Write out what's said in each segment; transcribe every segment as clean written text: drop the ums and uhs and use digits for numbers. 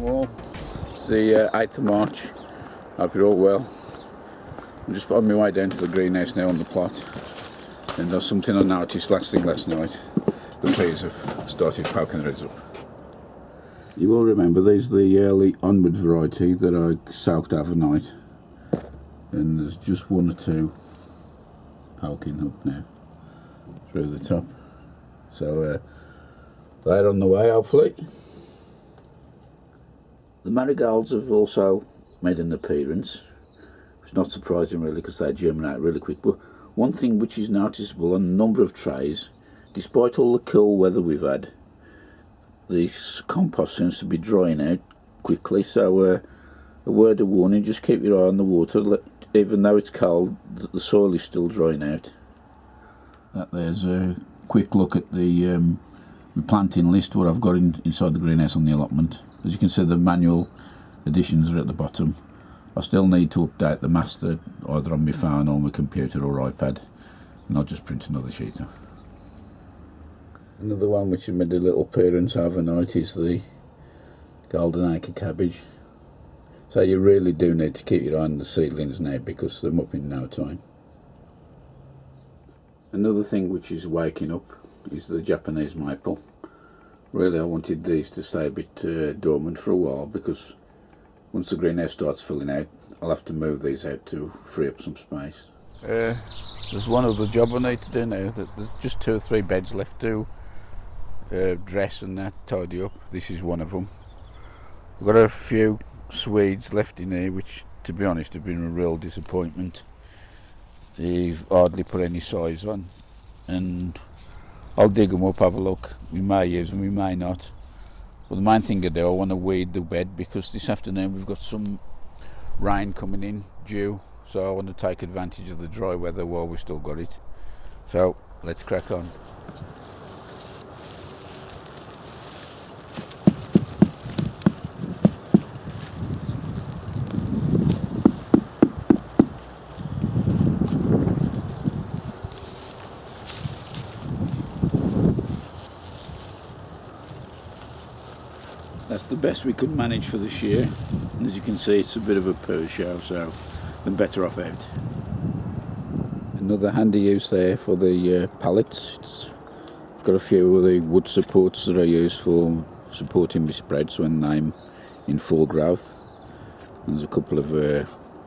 Morning all, it's the 8th of March, hope you're all well. I'm just on my way down to the greenhouse now on the plot, and there's something I noticed last night. The trees have started poking their heads up. You will remember these are the early onward variety that I soaked overnight, and there's just one or two poking up now through the top, so they're on the way hopefully. The marigolds have also made an appearance. It's not surprising really because they germinate really quick, but one thing which is noticeable on a number of trays, despite all the cool weather we've had, the compost seems to be drying out quickly, so a word of warning, just keep your eye on the water. Even though it's cold, the soil is still drying out. There's a quick look at the planting list, what I've got inside the greenhouse on the allotment. As you can see, the manual additions are at the bottom. I still need to update the master either on my phone or my computer or iPad, and I'll just print another sheet off. Another one which has made a little appearance overnight is the golden acre cabbage. So you really do need to keep your eye on the seedlings now because they're up in no time. Another thing which is waking up is the Japanese maple. Really I wanted these to stay a bit dormant for a while, because once the greenhouse starts filling out I'll have to move these out to free up some space. There's one other job I need to do now. There's just 2 or 3 beds left to dress and tidy up. This is one of them. I've got a few Swedes left in here which, to be honest, have been a real disappointment. They've hardly put any size on, and I'll dig them up, have a look. We may use them, we may not. But the main thing I do, I want to weed the bed, because this afternoon we've got some rain coming in due, so I want to take advantage of the dry weather while we've still got it. So let's crack on. That's the best we could manage for this year, and as you can see it's a bit of a poo show, so I'm better off out. Another handy use there for the pallets. It's got a few of the wood supports that I use for supporting my spreads when I'm in full growth. There's a couple of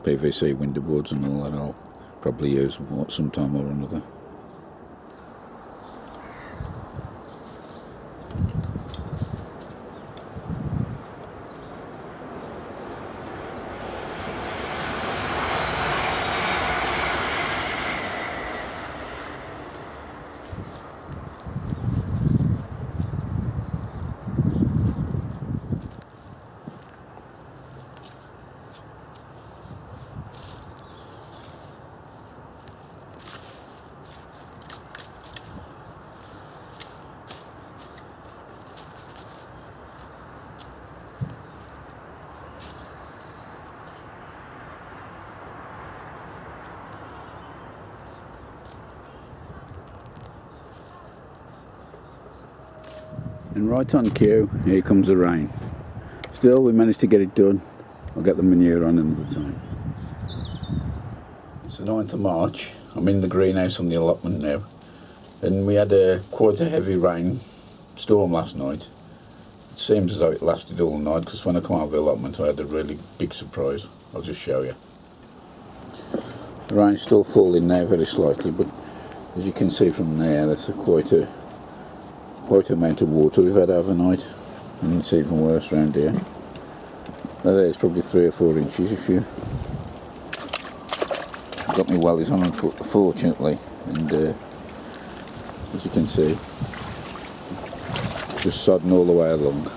PVC window boards and all that I'll probably use sometime or another. And right on cue, here comes the rain. Still, we managed to get it done. I'll get the manure on another time. It's the 9th of March. I'm in the greenhouse on the allotment now. And we had quite a heavy rain storm last night. It seems as though it lasted all night, because when I come out of the allotment I had a really big surprise. I'll just show you. The rain's still falling now very slightly, but as you can see from there, that's quite amount of water we've had overnight, and it's even worse around here. Now there's probably 3 or 4 inches if you got me wellies on, unfortunately, and as you can see, just sodding all the way along.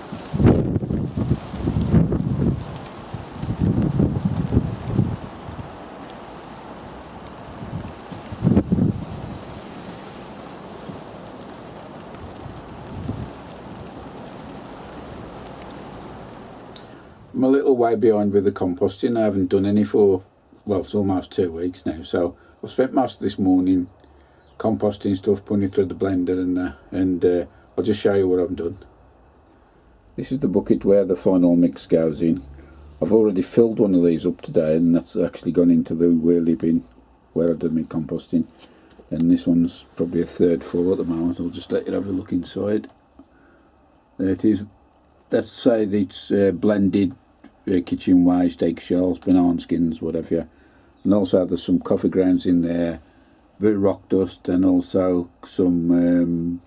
I'm a little way behind with the composting. I haven't done any for, well, it's almost 2 weeks now, so I've spent most of this morning composting stuff, putting it through the blender, and I'll just show you what I've done. This is the bucket where the final mix goes in. I've already filled one of these up today, and that's actually gone into the wheelie bin where I did my composting. And this one's probably a third full at the moment. I'll just let you have a look inside. There it is. That's said it's blended kitchen waste, eggshells, banana skins, whatever. And also there's some coffee grounds in there, a bit of rock dust, and also some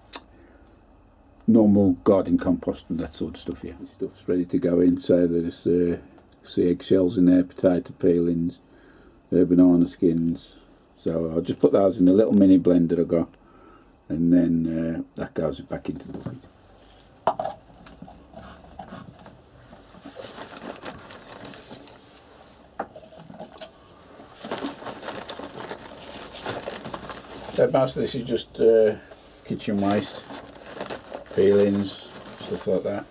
normal garden compost and that sort of stuff. Yeah, stuff's ready to go in. So there's see eggshells in there, potato peelings, banana skins. So I'll just put those in a little mini blender I got, and then that goes back into the bucket. So most of this is just kitchen waste, peelings, stuff like that.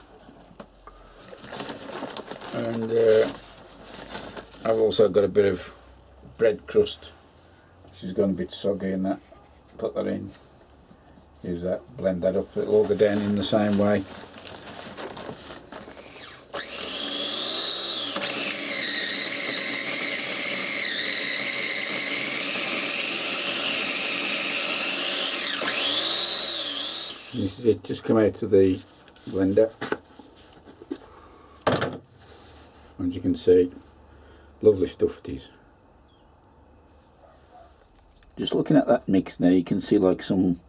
And I've also got a bit of bread crust, which has gone a bit soggy, and that. Put that in, use that, blend that up, it'll all go down in the same way. This is it, just come out of the blender. As you can see, lovely stuff it is. Just looking at that mix now, you can see like some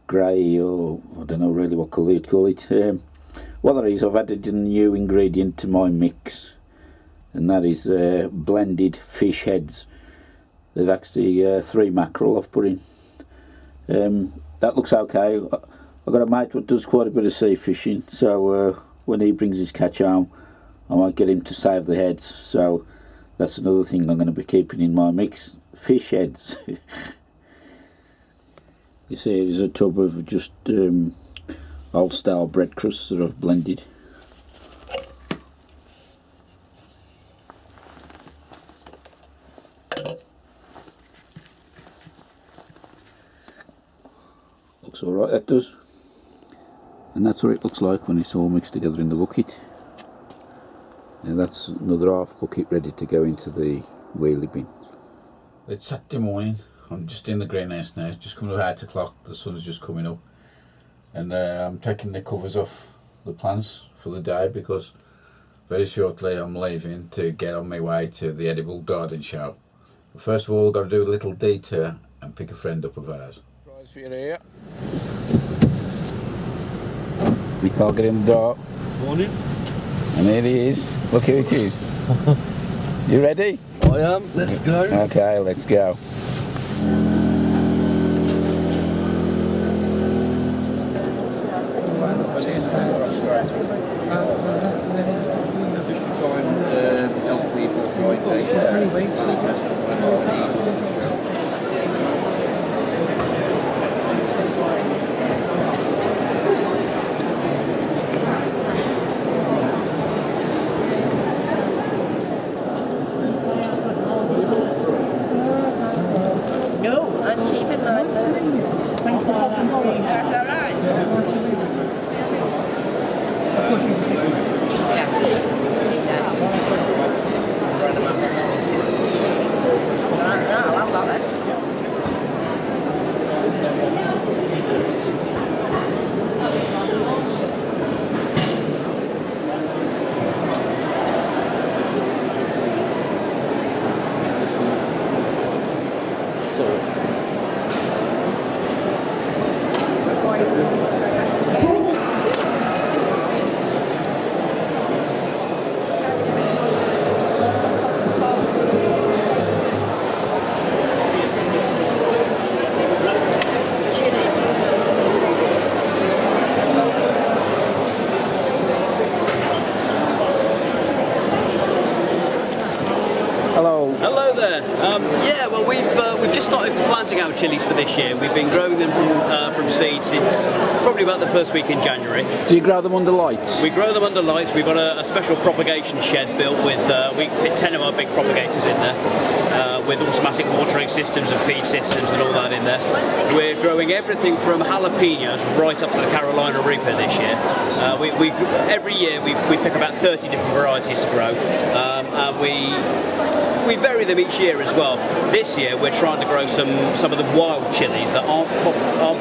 grey, or I don't know really what colour you'd call it. What that is, I've added a new ingredient to my mix, and that is blended fish heads. There's actually 3 mackerel I've put in. That looks okay. I've got a mate who does quite a bit of sea fishing, so when he brings his catch home, I might get him to save the heads. So that's another thing I'm going to be keeping in my mix, fish heads. You see, there's a tub of just old style bread crusts that I've blended. Looks alright, that does. And that's what it looks like when it's all mixed together in the bucket. Now that's another half bucket ready to go into the wheelie bin. It's Saturday morning. I'm just in the greenhouse now. It's just coming to 8 o'clock. The sun's just coming up, and I'm taking the covers off the plants for the day, because very shortly I'm leaving to get on my way to the edible garden show. But first of all, I've got to do a little detour and pick a friend up of ours. Surprise for you here. We can't get in the door. Morning. And here he is. Look who it is. You ready? I am. Let's go. Okay, let's go. Just to try and help people find No, I'm keeping mine. That's all right. No, I've got it. planting our chilies for this year. We've been growing them from seed since probably about the first week in January. Do you grow them under lights? We grow them under lights. We've got a special propagation shed built with, we fit 10 of our big propagators in there, with automatic watering systems and feed systems and all that in there. We're growing everything from jalapenos right up to the Carolina Reaper this year. Every year we pick about 30 different varieties to grow, and we vary them each year as well. This year we're trying to grow some of the wild chilies that aren't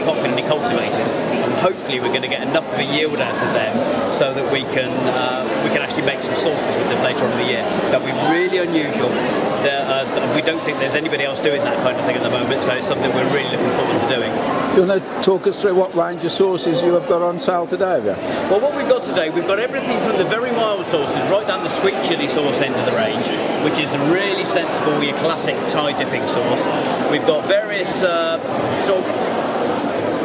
popularly cultivated, and hopefully we're going to get enough of a yield out of them so that we can actually make some sauces with them later on in the year. That'll be really unusual. We don't think there's anybody else doing that kind of thing at the moment, so it's something we're really looking forward to doing. You want to talk us through what range of sauces you have got on sale today, have you? Well, what we've got today, we've got everything from the very mild sauces right down the sweet chilli sauce end of the range, which is a really sensible, your classic Thai dipping sauce. We've got various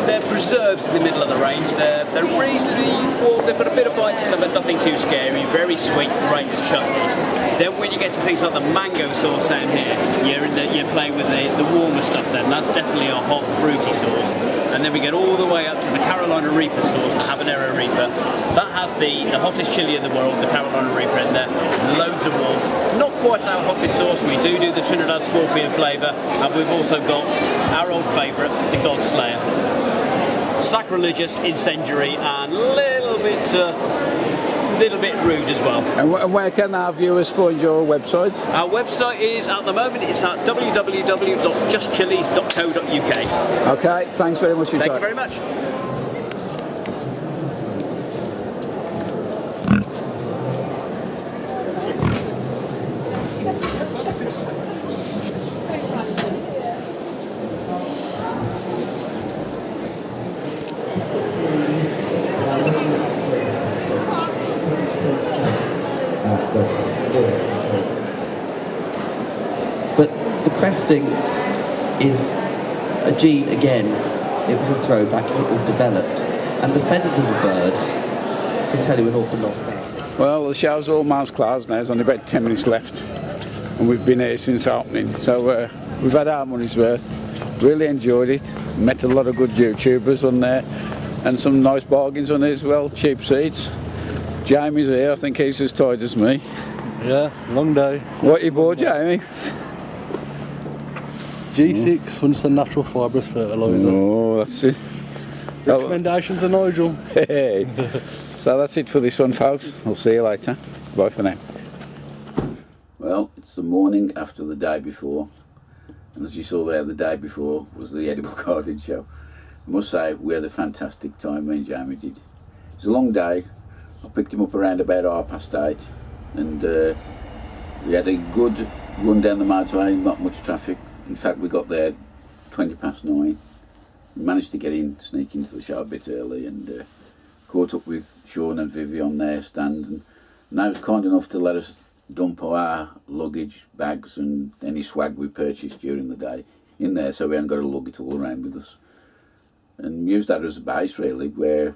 they're preserves in the middle of the range. They're reasonably warm, they've got a bit of bite to them but nothing too scary, very sweet, great as chutneys. Then when you get to things like the mango sauce down here, you're playing with the warmer stuff then. That's definitely a hot, fruity sauce. And then we get all the way up to the Carolina Reaper sauce, the Habanero Reaper. That has the hottest chili in the world, the Carolina Reaper in there. Loads of warmth. Not quite our hottest sauce, we do the Trinidad Scorpion flavour, and we've also got our old favourite, the God Slayer. Sacrilegious, incendiary, and a little bit rude as well. And where can our viewers find your website? Our website is, at the moment, it's at www.justchilies.co.uk. Okay, thanks very much for your Thank time. you very much. But the cresting is a gene, again, it was a throwback, it was developed, and the feathers of a bird can tell you an awful lot about it. Well, the show's almost closed now, there's only about 10 minutes left, and we've been here since opening, so we've had our money's worth. Really enjoyed it, met a lot of good YouTubers on there, and some nice bargains on it as well, cheap seeds. Jamie's here, I think he's as tired as me. Yeah, long day. What you bought, Jamie? G6, 100% natural fibrous fertiliser. Oh, that's it. Recommendations are Nigel. Hey. So that's it for this one, folks. I'll see you later. Bye for now. Well, it's the morning after the day before, and as you saw there, the day before was the edible garden show. I must say, we had a fantastic time, me and Jamie did. It was a long day. I picked him up around about 8:30, and we had a good run down the motorway, not much traffic. In fact, we got there 9:20. We managed to sneak into the show a bit early, and caught up with Sean and Vivi on their stand, and they was kind enough to let us dump our luggage, bags and any swag we purchased during the day in there, so we hadn't got to lug it all around with us. And used that as a base, really, where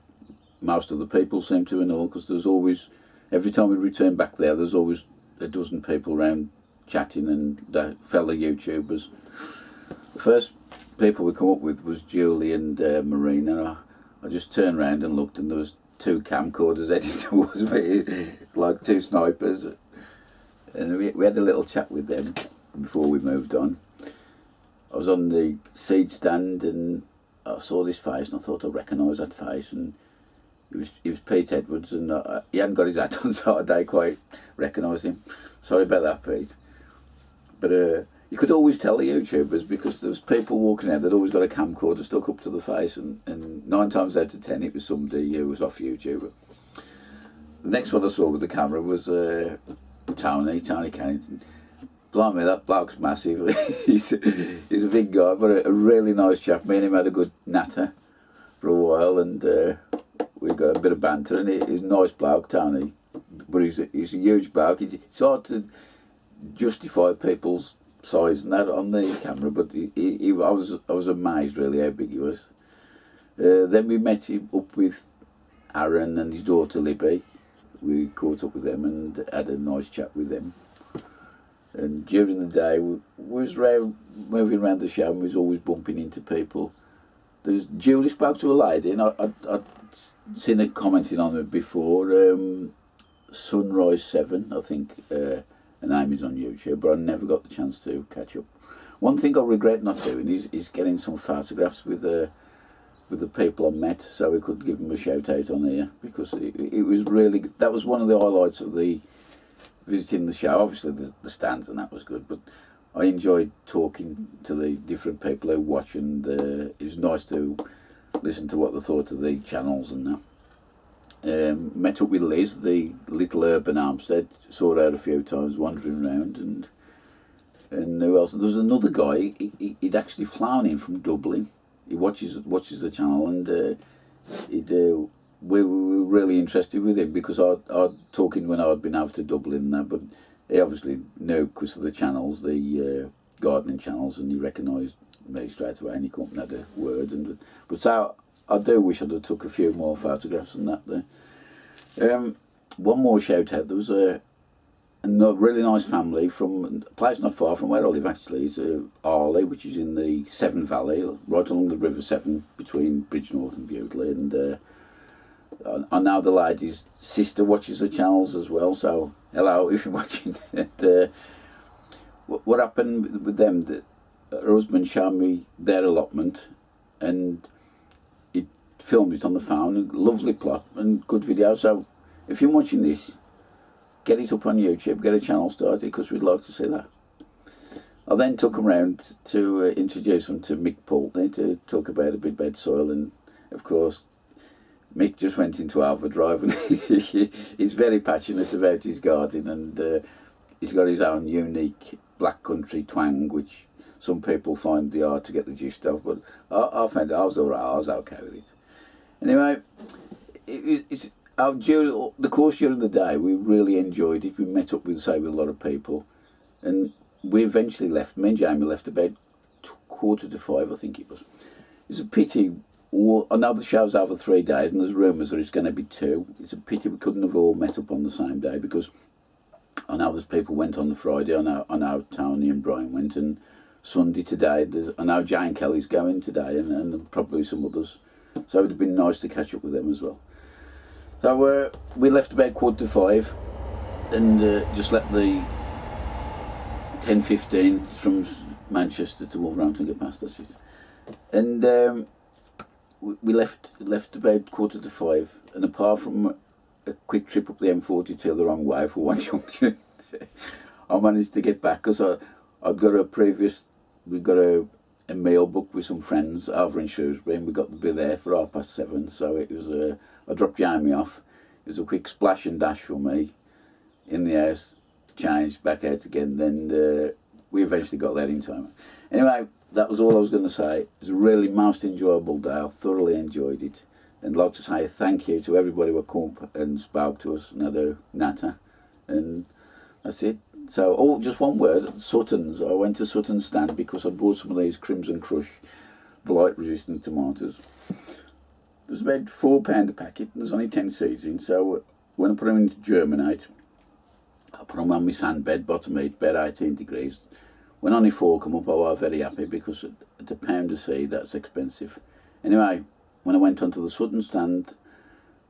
most of the people seem to know, because there's always, every time we return back there's always a dozen people around chatting, and the fellow YouTubers. The first people we come up with was Julie and Marine, and I just turned around and looked, and there was two camcorders heading towards me. It's like two snipers, and we had a little chat with them before we moved on. I was on the seed stand and I saw this face, and I thought I recognised that face, and it was Pete Edwards, and he hadn't got his hat on, so I didn't quite recognise him. Sorry about that, Pete. But you could always tell the YouTubers, because there was people walking out that always got a camcorder stuck up to the face, and 9 times out of 10 it was somebody who was off YouTube. The next one I saw with the camera was Tony Kane. Blimey, that bloke's massive. he's a big guy, but a really nice chap. Me and him had a good natter for a while, and we got a bit of banter, and he's a nice bloke, Tony. But he's a huge bloke. It's hard to justify people's size and that on the camera, but I was amazed really how big he was. Then we met him up with Aaron and his daughter Libby. We caught up with them and had a nice chat with them. And during the day, we was moving around the show and we was always bumping into people. Julie spoke to a lady, and I'd seen her commenting on it before, Sunrise 7, I think her name is on YouTube, but I never got the chance to catch up. One thing I regret not doing is getting some photographs with the people I met, so we could give them a shout out on here, because it was really, that was one of the highlights of the visiting the show. Obviously the stands and that was good, but I enjoyed talking to the different people who watch, and it was nice to listen to what they thought of the channels and that. Met up with Liz, the little urban Armstead, saw her out a few times wandering around, and who else? There was another guy, he'd actually flown in from Dublin. He watches the channel, and we were really interested with him, because I'd talking when I'd been over to Dublin and that, but he obviously knew because of the channels, the gardening channels, and he recognised me straight away, and he couldn't add a word. But so I do wish I'd have took a few more photographs and that there. One more shout out, there was a really nice family from a place not far from where I live actually. It's Arley, which is in the Severn Valley, right along the River Severn between Bridgenorth and Bewdley, and I know the lady's sister watches the channels as well, so hello if you're watching. And what happened with them, her husband showed me their allotment, and he filmed it on the phone. Lovely plot and good video, so if you're watching this, get it up on YouTube, get a channel started, because we'd like to see that. I then took them round to introduce them to Mick Pulteney to talk about a bit bed soil, and of course Mick just went into overdrive, and he's very passionate about his garden, and he's got his own unique black country twang, which some people find it hard to get the gist of, but I found I was alright, I was okay with it. Anyway, during the course during the day, we really enjoyed it. We met up with a lot of people, and we eventually left. Me and Jamie left about 4:45, I think it was. It's a pity. I know the show's over 3 days, and there's rumours that it's going to be 2. It's a pity we couldn't have all met up on the same day, because I know there's people went on the Friday. I know Tony and Brian went, and Sunday today. I know Jane Kelly's going today, and probably some others. So it would have been nice to catch up with them as well. So we left about 4:45, and just let the 10:15 from Manchester to Wolverhampton get past. That's it. And we left about 4:45, and apart from a quick trip up the M42 the wrong way for one junction, I managed to get back, because I'd got we got a meal booked with some friends over in Shrewsbury, and we got to be there for 7:30. So it was I dropped Jamie off. It was a quick splash and dash for me in the house, changed back out again. Then we eventually got there in time. Anyway, that was all I was going to say. It was a really most enjoyable day. I thoroughly enjoyed it, and I'd like to say thank you to everybody who came and spoke to us, Nata, and that's it. So, just one word, Sutton's. I went to Sutton's stand because I bought some of these Crimson Crush blight-resistant tomatoes. There's about £4 a packet, and there's only 10 seeds in, so when I put them into Germinate, I put them on my sand bed, bottom heat, about 18 degrees. When only 4 come up, I was very happy, because at a pound a seed, that's expensive. Anyway, when I went onto the Sutton stand,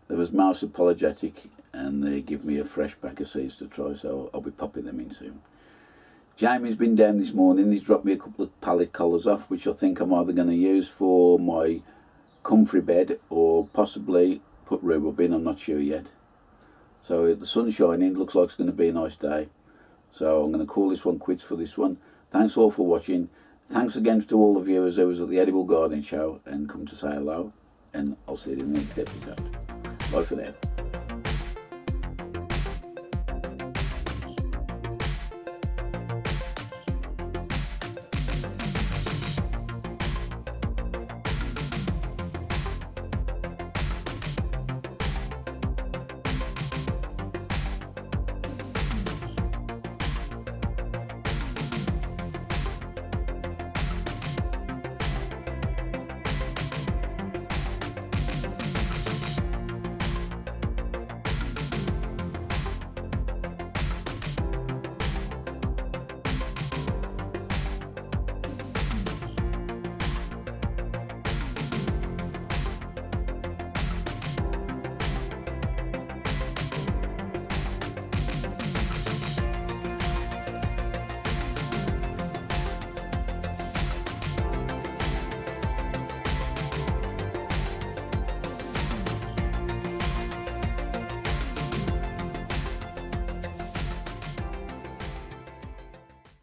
they was most apologetic, and they give me a fresh pack of seeds to try, so I'll be popping them in soon. Jamie's been down this morning. He's dropped me a couple of pallet collars off, which I think I'm either going to use for my comfrey bed or possibly put rhubarb in. I'm not sure yet. So the sun's shining, looks like it's going to be a nice day. So I'm going to call this one quits for this one. Thanks all for watching. Thanks again to all the viewers who was at the Edible Garden Show and come to say hello. And I'll see you in the next episode. Bye for now.